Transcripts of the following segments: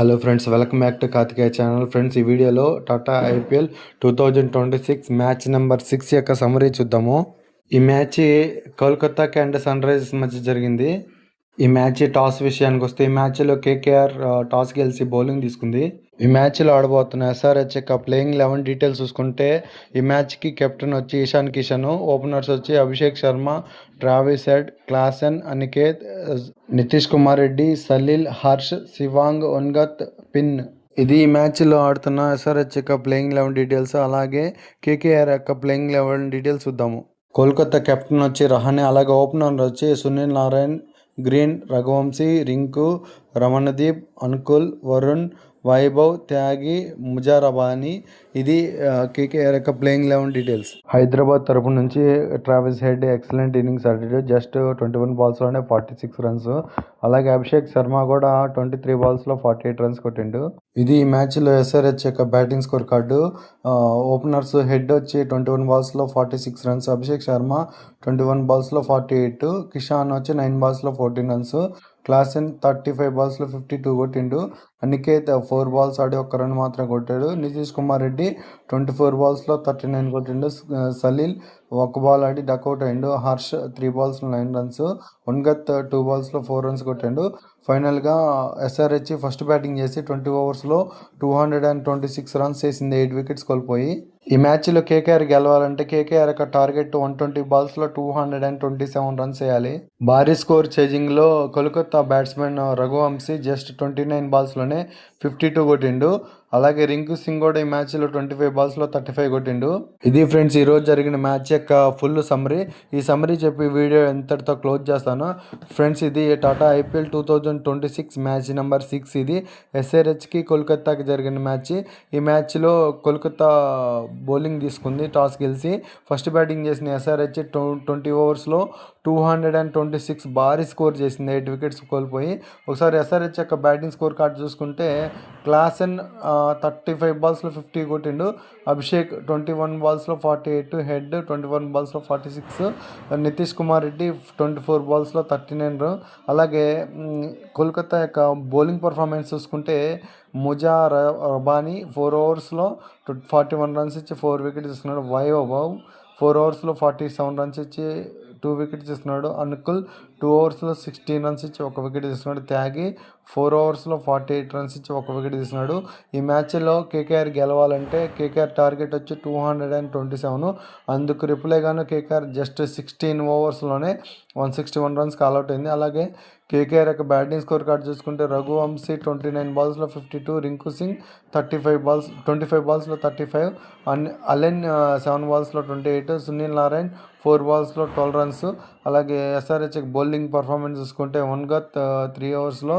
Hello friends, welcome back to Karthikeya channel. Friends, ఈ వీడియోలో Tata IPL 2026 match number 6 యొక్క summary చూద్దాము. ఈ మ్యాచ్ కోల్కతాకి అండ్ సన్ రైజర్స్ మధ్య జరిగింది. ఈ మ్యాచ్ టాస్ విషయానికి వస్తే ఈ మ్యాచ్లో కేకేఆర్ టాస్ గెలిచి బౌలింగ్ తీసుకుంది. ఈ మ్యాచ్లో ఆడబోతున్న ఎస్ఆర్హెచ్ యొక్క ప్లేయింగ్ 11 డీటెయిల్స్ చూసుకుంటే ఈ మ్యాచ్కి కెప్టెన్ వచ్చి ఇషాన్ కిషన్, ఓపెనర్స్ వచ్చి Abhishek Sharma, Travis Head, Klaasen, Aniket, Nitish Kumar Reddy, Salil, Harsh, Shivang, ఒన్గత్, పిన్. ఇది ఈ మ్యాచ్లో ఆడుతున్న ఎస్ఆర్హెచ్ యొక్క ప్లేయింగ్ 11 డీటెయిల్స్. అలాగే కేకేఆర్ యొక్క ప్లేయింగ్ 11 డీటెయిల్స్ చూద్దాము. కోల్కతా కెప్టెన్ వచ్చి రహానే, అలాగే ఓపెనర్ వచ్చి సునీల్ నారాయణ్, గ్రీన్, రఘువంశీ, రింకు, రమణదీప్, అనుకుల్, వరుణ్, వైభవ్, త్యాగి, ముజారబానీ. ఇది కేకేఆర్ యొక్క ప్లేయింగ్ 11 డీటెయిల్స్. హైదరాబాద్ తరపు నుంచి ట్రావిస్ హెడ్ ఎక్సలెంట్ ఇన్నింగ్స్ ఆడాడు. జస్ట్ 21 బాల్స్లోనే 46 రన్స్. అలాగే అభిషేక్ శర్మ కూడా 23 బాల్స్లో 48 రన్స్ కొట్టిండు. ఇది ఈ మ్యాచ్లో ఎస్ఆర్హెచ్ యొక్క batting score card. Openers head వచ్చి 21 బాల్స్లో 46 రన్స్, అభిషేక్ శర్మ 21 బాల్స్లో 48, కిషాన్ వచ్చి 9 బాల్స్లో 14 రన్స్, క్లాసెన్ 35 బాల్స్లో 52 కొట్టిండు, అనికేత్ 4 బాల్స్ ఆడి 1 రన్ మాత్రం కొట్టాడు, నితీష్ కుమార్ రెడ్డి 24 బాల్స్లో 39 కొట్టిండు, సలీల్ 1 బాల్ ఆడి డక్అవుట్ అయ్యిండు, హర్ష్ 3 బాల్స్లో 9 రన్స్, ఒన్గత్ 2 బాల్స్లో 4 రన్స్ కొట్టాడు. ఫైనల్గా ఎస్ఆర్హెచ్ ఫస్ట్ బ్యాటింగ్ చేసి 20 ఓవర్స్లో 226 రన్స్ చేసింది, 8 వికెట్స్ కోల్పోయి. ఈ మ్యాచ్లో కేకేఆర్ గెలవాలంటే కేకేఆర్ యొక్క టార్గెట్ 120 బాల్స్లో 227 రన్స్ వేయాలి. భారీ స్కోర్ చేజింగ్లో కోల్కతా బ్యాట్స్మెన్ రఘువంశీ జస్ట్ 29 బాల్స్లోనే 52 కొట్టిండు. అలాగే రింకు సింగ్ కూడా ఈ మ్యాచ్లో 25 బాల్స్లో 35 కొట్టిండు. ఇది ఫ్రెండ్స్ ఈరోజు జరిగిన మ్యాచ్ యొక్క ఫుల్ సమ్మరీ. ఈ సమ్మరీ చెప్పి వీడియో ఎంతటితో క్లోజ్ చేస్తాను. ఫ్రెండ్స్, ఇది టాటా ఐపీఎల్ 2026 మ్యాచ్ నెంబర్ 6. ఇది ఎస్ఆర్హెచ్కి కోల్కతాకి జరిగిన మ్యాచ్. ఈ మ్యాచ్లో కోల్కతా బౌలింగ్ తీసుకుంది టాస్ గెలిచి. ఫస్ట్ బ్యాటింగ్ చేసిన ఎస్ఆర్హెచ్ 20 ఓవర్స్లో 226 భారీ స్కోర్ చేసింది, 8 వికెట్స్ కోల్పోయి. ఒకసారి ఎస్ఆర్హెచ్ యొక్క బ్యాటింగ్ స్కోర్ కార్డ్ చూసుకుంటే క్లాసెన్ 35 బాల్స్లో 50 కొట్టిండు, అభిషేక్ 21 బాల్స్లో 48, హెడ్ 21 బాల్స్లో 46, నితీష్ కుమార్ రెడ్డి 24 బాల్స్లో 39. అలాగే కోల్కతా యొక్క బౌలింగ్ పర్ఫార్మెన్స్ చూసుకుంటే ముజారబానీ 4 ఓవర్స్లో 41 రన్స్ ఇచ్చి 4 వికెట్స్ ఇస్తున్నాడు, వైభవ్ 4 ఓవర్స్లో 47 రన్స్ ఇచ్చి 2 వికెట్స్ ఇస్తున్నాడు, అనుకుల్ 2 ఓవర్స్లో 16 రన్స్ ఇచ్చి 1 వికెట్ ఇస్తున్నాడు, త్యాగి 4 ఓవర్స్లో 48 రన్స్ ఇచ్చి 1 వికెట్ ఇస్తున్నాడు. ఈ మ్యాచ్లో కేకేఆర్ గెలవాలంటే కేకేఆర్ టార్గెట్ వచ్చి 227. అందుకు రిప్లైగాను కేకేఆర్ జస్ట్ 16 ఓవర్స్లోనే 161 రన్స్ కాల్అవుట్ అయింది. అలాగే కేకేఆర్ యొక్క బ్యాటింగ్ స్కోర్ కార్డ్ చూసుకుంటే రఘువంశీ 29 బాల్స్లో 52, రింకు సింగ్ 25 బాల్స్లో 35, అలెన్ 7 బాల్స్లో 28, సునీల్ నారాయణ్ 4 బాల్స్లో 12 రన్స్. అలాగే ఎస్ఆర్హెచ్ బౌలింగ్ పర్ఫార్మెన్స్ చూసుకుంటే ఒన్గత్ 3 ఓవర్స్లో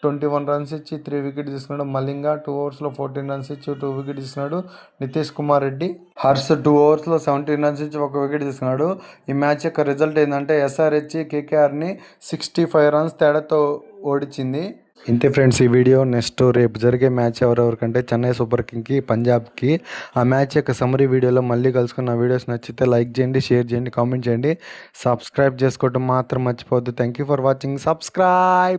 21 రన్స్ ఇచ్చి 3 వికెట్స్ తీసుకున్నాడు, మలింగ 2 ఓవర్స్లో 14 రన్స్ ఇచ్చి 2 వికెట్స్ తీసుకున్నాడు, నితీష్ కుమార్ రెడ్డి, హర్ష్ 2 ఓవర్స్లో 17 రన్స్ ఇచ్చి 1 వికెట్ తీసుకున్నాడు. ఈ మ్యాచ్ యొక్క రిజల్ట్ ఏంటంటే ఎస్ఆర్హెచ్ కేకేఆర్ని 65 రన్స్ తేడాతో ఓడించింది. ఇంతే ఫ్రెండ్స్ ఈ వీడియో. నెక్స్ట్ రేపు జరిగే మ్యాచ్ ఎవరెవరికంటే చెన్నై సూపర్ కింగ్కి, పంజాబ్కి. ఆ మ్యాచ్ యొక్క సమరీ వీడియోలో మళ్ళీ కలుసుకున్న వీడియోస్ నచ్చితే లైక్ చేయండి, షేర్ చేయండి, కామెంట్ చేయండి, సబ్స్క్రైబ్ చేసుకోవడం మాత్రం మర్చిపోవద్దు. Thank you for watching. Subscribe.